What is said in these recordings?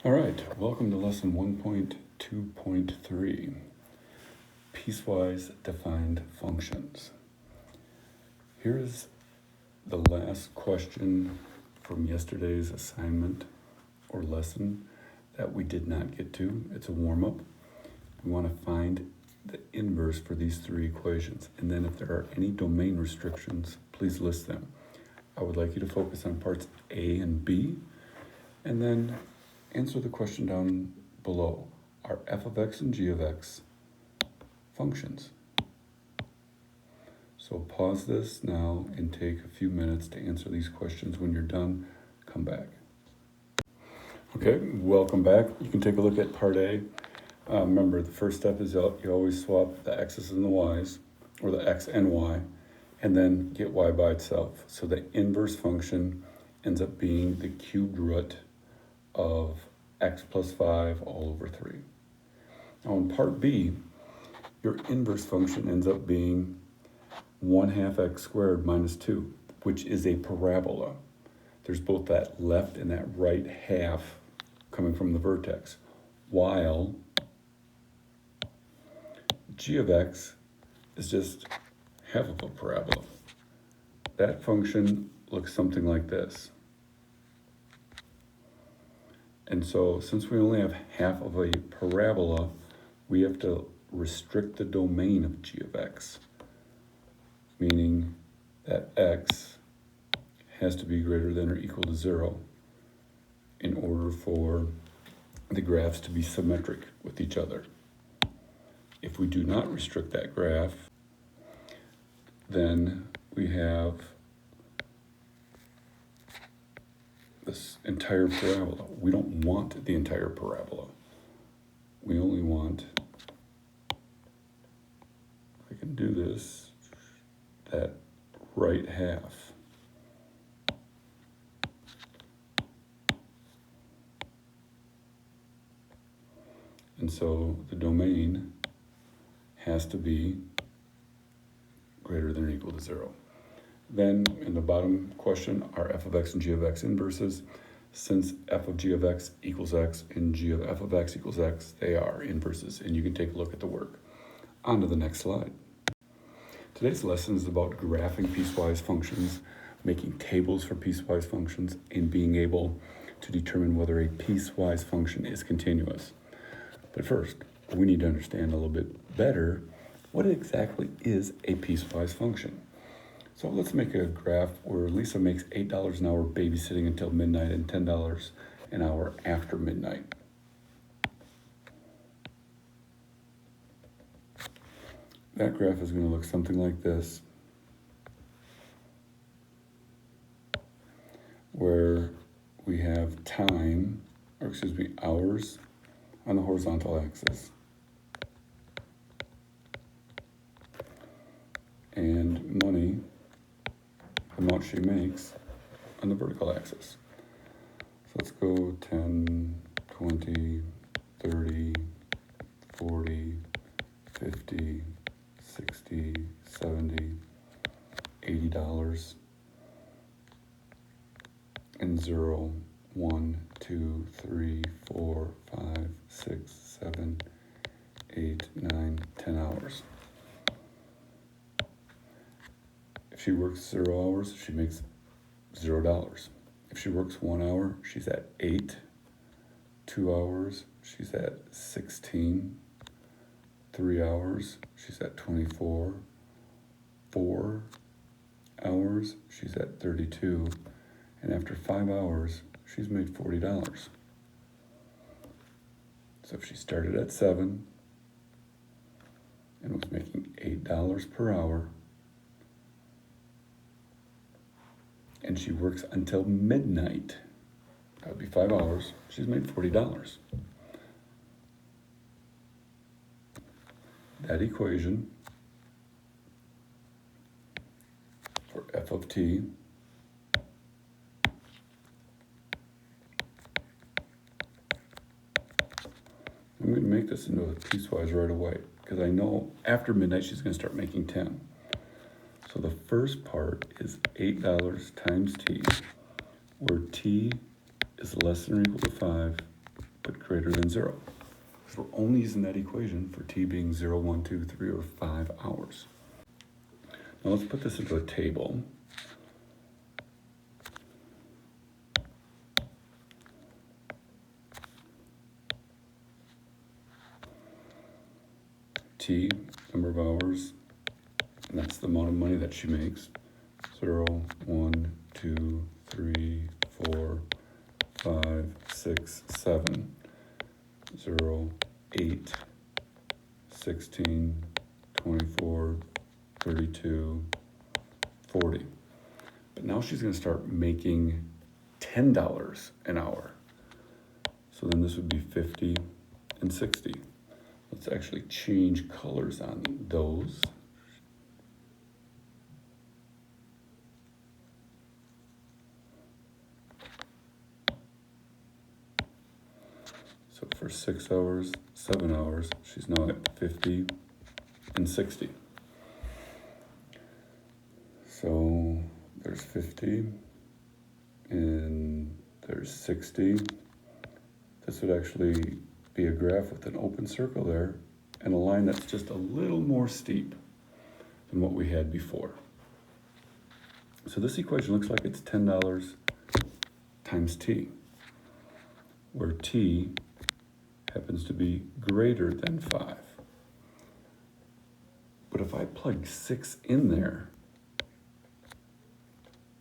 All right, welcome to lesson 1.2.3, Piecewise-defined Functions. Here is the last question from yesterday's assignment or lesson that we did not get to. It's a warm-up. We want to find the inverse for these three equations, and then if there are any domain restrictions, please list them. I would like you to focus on parts A and B, and then answer the question down below. Are f of x and g of x functions? So pause this now and take a few minutes to answer these questions. When you're done, come back. Okay, welcome back. You can take a look at part A. Remember, the first step is you always swap the x's and the y's, or the x and y, and then get y by itself. So the inverse function ends up being the cubed root of x plus 5 all over 3. Now in part B, your inverse function ends up being 1/2 x squared minus 2, which is a parabola. There's both that left and that right half coming from the vertex, while g of x is just half of a parabola. That function looks something like this. And so since we only have half of a parabola, we have to restrict the domain of g of x, meaning that x has to be greater than or equal to 0 in order for the graphs to be symmetric with each other. If we do not restrict that graph, then we have this entire parabola. We don't want the entire parabola. We only want, if I can do this, that right half. And so the domain has to be greater than or equal to 0. Then in the bottom question, are f of x and g of x inverses? Since f of g of x equals x and g of f of x equals x, they are inverses, and you can take a look at the work. On to the next slide. Today's lesson is about graphing piecewise functions, making tables for piecewise functions, and being able to determine whether a piecewise function is continuous. But first, we need to understand a little bit better what exactly is a piecewise function. So let's make a graph where Lisa makes $8 an hour babysitting until midnight and $10 an hour after midnight. That graph is going to look something like this, where we have time, or excuse me, hours on the horizontal axis, and money, the amount she makes, on the vertical axis. So let's go 10, 20, 30, 40, 50, 60, 70, $80, and 0, 1, 2, 3, 4, 5, 6, 7, 8, 9, 10 hours. If she works 0 hours, she makes $0. If she works 1 hour, she's at 8. 2 hours, she's at 16. 3 hours, she's at 24. 4 hours, she's at 32. And after 5 hours, she's made $40. So if she started at 7 and was making $8 per hour, and she works until midnight, that would be 5 hours, she's made $40. That equation for f of t I'm going to make this into a piecewise right away, because I know after midnight she's going to start making 10. So the first part is $8 times t, where t is less than or equal to 5 it greater than 0. Because we're only using that equation for t being 0, 1, 2, 3, or 5 hours. Now let's put this into a table. T, number of hours, and that's the amount of money that she makes. 0, 1, 2, 3, 4, 5, 6, 7. 0, 8, 16, 24, 32, 40. But now she's going to start making $10 an hour. So then this would be 50 and 60. Let's actually change colors on those. So for 6 hours, 7 hours, she's now at 50 and 60. So there's 50 and there's 60. This would actually be a graph with an open circle there and a line that's just a little more steep than what we had before. So this equation looks like it's $10 times t, where t happens to be greater than 5. But if I plug 6 in there,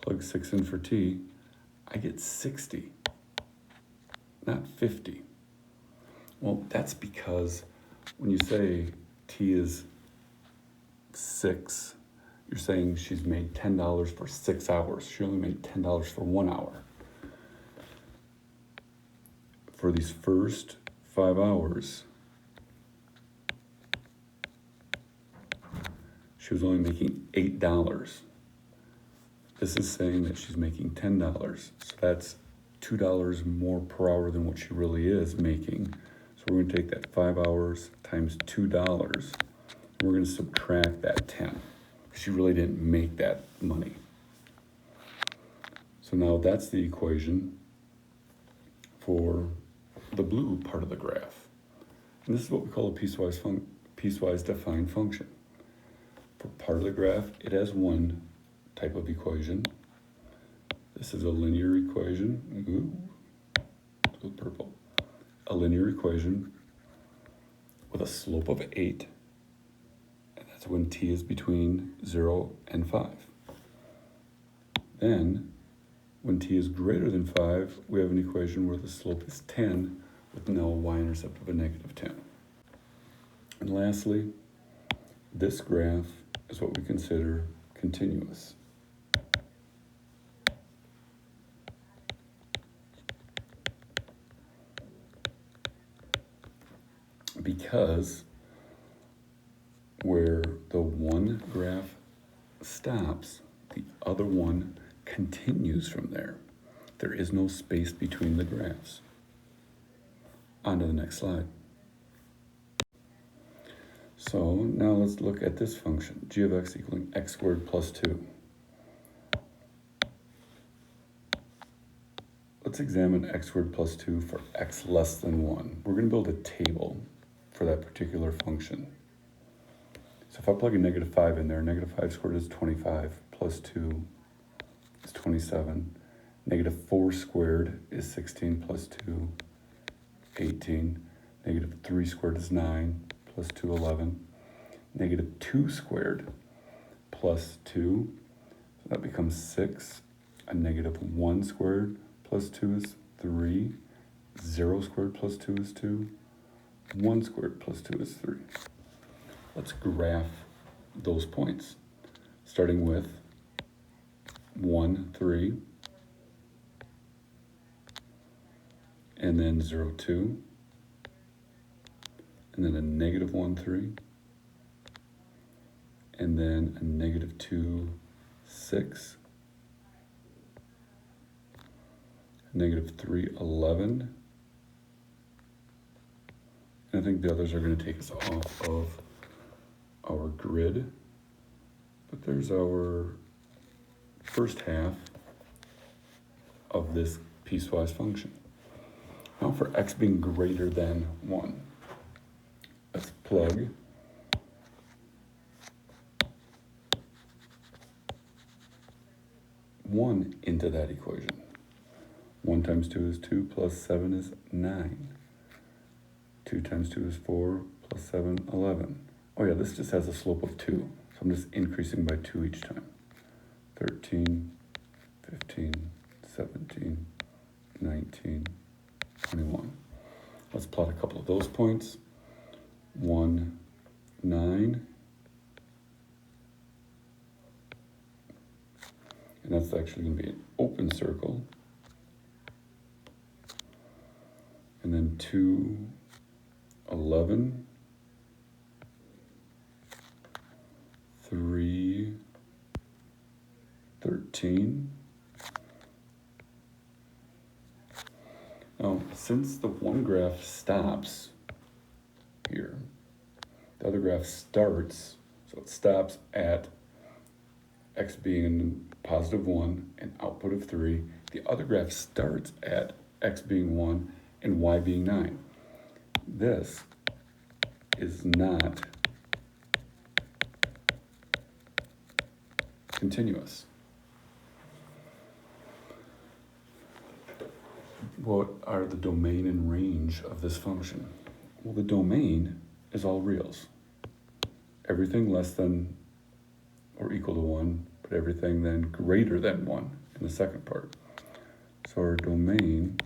plug 6 in for t, I get 60, not 50. Well, that's because when you say t is 6, you're saying she's made $10 for 6 hours. She only made $10 for 1 hour. For these first 5 hours, she was only making $8. This is saying that she's making $10. So that's $2 more per hour than what she really is making. So we're going to take that 5 hours times $2, and we're going to subtract that 10. She really didn't make that money. So now that's the equation for the blue part of the graph. And this is what we call a piecewise-defined function. For part of the graph, it has one type of equation. This is a linear equation. Ooh, a little purple. A linear equation with a slope of 8. And that's when t is between 0 and 5. Then, when t is greater than 5, we have an equation where the slope is 10 with no y-intercept of a negative 10. And lastly, this graph is what we consider continuous. Because where the one graph stops, the other one continues from there. There is no space between the graphs. On to the next slide. So now let's look at this function, g of x equaling x squared plus 2. Let's examine x squared plus 2 for x less than 1. We're going to build a table for that particular function. So if I plug a negative 5 in there, negative 5 squared is 25, plus 2 is 27. Negative 4 squared is 16, plus 2, 18. Negative 3 squared is 9, plus 2, 11. Negative 2 squared plus 2, so that becomes 6. A negative 1 squared plus 2 is 3. 0 squared plus 2 is 2. 1 squared plus 2 is 3. Let's graph those points, starting with 1, 3, and then 0, 2, and then a negative 1, 3, and then a negative 2, 6, negative 3, 11, and I think the others are going to take us off of our grid, but there's our first half of this piecewise function. Now for x being greater than 1, let's plug one into that equation. 1 times 2 is 2, plus 7 is 9. 2 times 2 is 4, plus 7, 11. Oh yeah, this just has a slope of 2, so I'm just increasing by 2 each time. 13, 15, 17, 19, 21. Let's plot a couple of those points. 1, 9. And that's actually going to be an open circle. And then 2, 11. 3, 13. Now, since the one graph stops here, the other graph starts, so it stops at x being positive 1 and output of 3. The other graph starts at x being 1 and y being 9. This is not continuous. What are the domain and range of this function? Well, the domain is all reals. Everything less than or equal to 1, but everything then greater than 1 in the second part. So our domain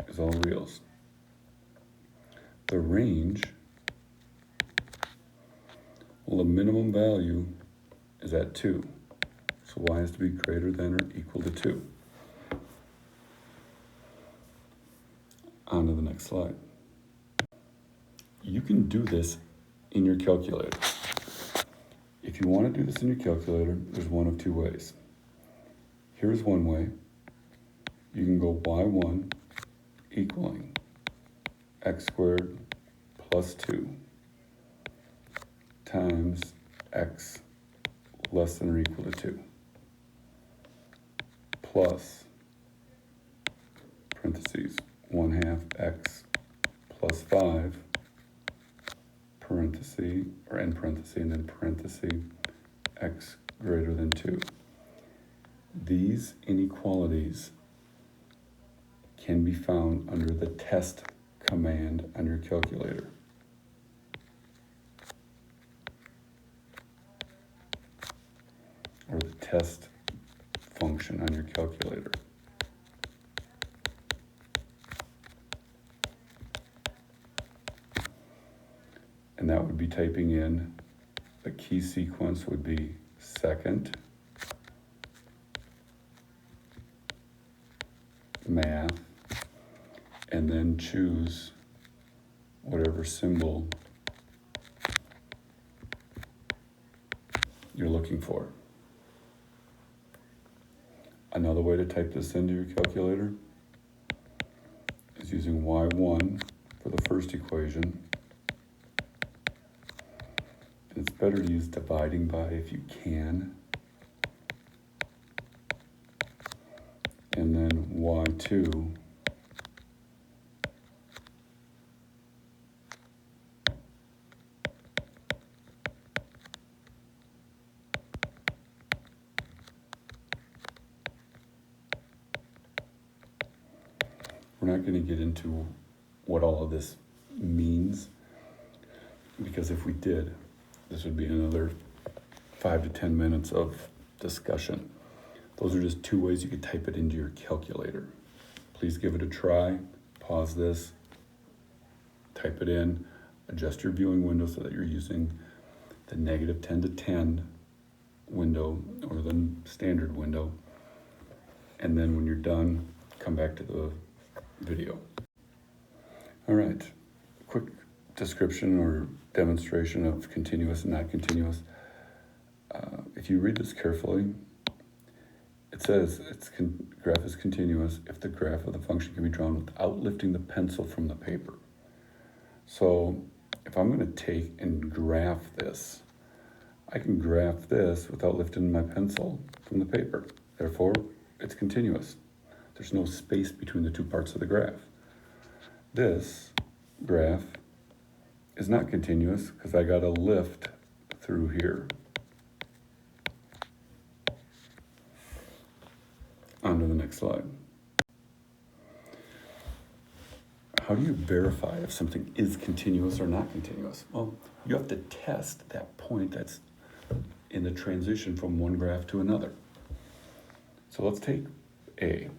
is all reals. The range, well, the minimum value is at 2. So y has to be greater than or equal to 2. On to the next slide. You can do this in your calculator. If you want to do this in your calculator, there's one of two ways. Here's one way. You can go y1 equaling x squared plus 2 times x less than or equal to 2 plus parentheses 1/2 x plus 5 parenthesis or end parenthesis and then parenthesis x greater than 2. These inequalities can be found under the test command on your calculator. Or the test function on your calculator. And that would be typing in, the key sequence would be second, math, and then choose whatever symbol you're looking for. Another way to type this into your calculator is using y1 for the first equation. It's better to use dividing by if you can. And then y2 we're not going to get into what all of this means, because if we did, this would be another 5 to 10 minutes of discussion. Those are just two ways you could type it into your calculator. Please give it a try. Pause this, type it in, adjust your viewing window so that you're using the -10 to 10 window or the standard window. And then when you're done, come back to the video. All right, quick description or demonstration of continuous and not continuous. If you read this carefully, it says graph is continuous if the graph of the function can be drawn without lifting the pencil from the paper. So if I'm going to take and graph this, I can graph this without lifting my pencil from the paper. Therefore, it's continuous. There's no space between the two parts of the graph. This graph is not continuous because I got a lift through here. On to the next slide. How do you verify if something is continuous or not continuous? Well, you have to test that point that's in the transition from one graph to another. So let's take A.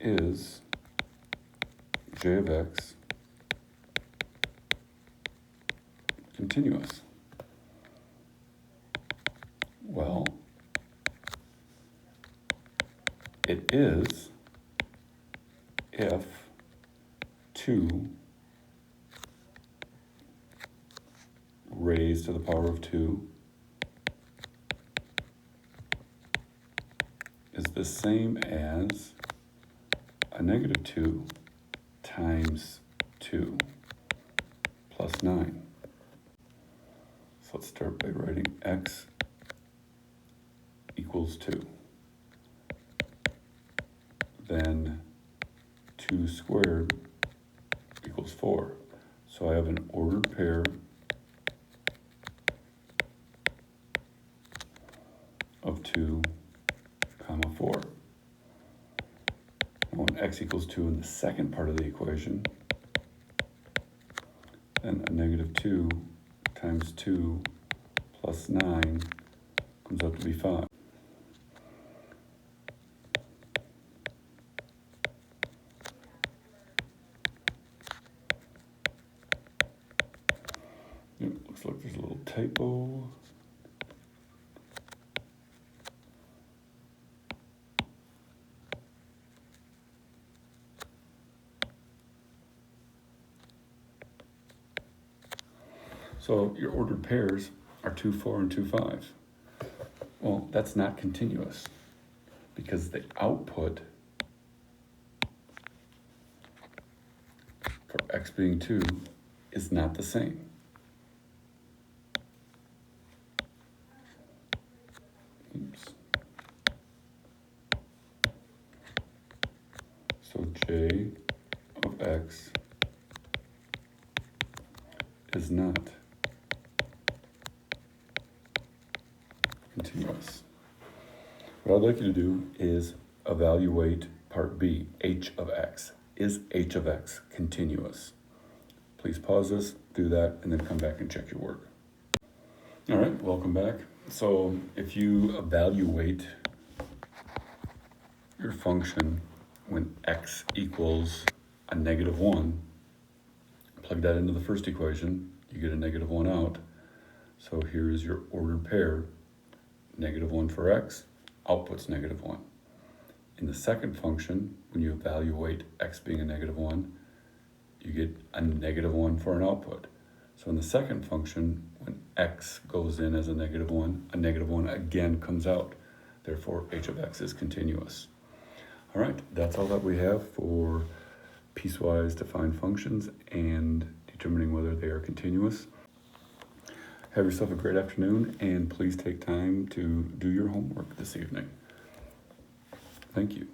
Is j of x continuous? Well, it is if 2 raised to the power of 2 is the same as a negative 2 times 2 plus 9. So let's start by writing x equals 2. Then 2 squared equals 4. So I have an ordered pair of 2, 4. Now when x equals 2 in the second part of the equation, then a negative 2 times 2 plus 9 comes out to be 5. Looks like there's a little typo. So your ordered pairs are 2, 4, and 2, 5. Well, that's not continuous because the output for x being 2 is not the same. Oops. So j of x is not continuous. What I'd like you to do is evaluate part B, h of x. Is h of x continuous? Please pause this, do that, and then come back and check your work. All right, welcome back. So if you evaluate your function when x equals a negative 1, plug that into the first equation, you get a negative 1 out. So here is your ordered pair, negative 1 for x, output's negative 1. In the second function, when you evaluate x being a negative 1, you get a negative 1 for an output. So in the second function, when x goes in as a negative 1 again comes out. Therefore, h of x is continuous. All right, that's all that we have for piecewise defined functions and determining whether they are continuous. Have yourself a great afternoon, and please take time to do your homework this evening. Thank you.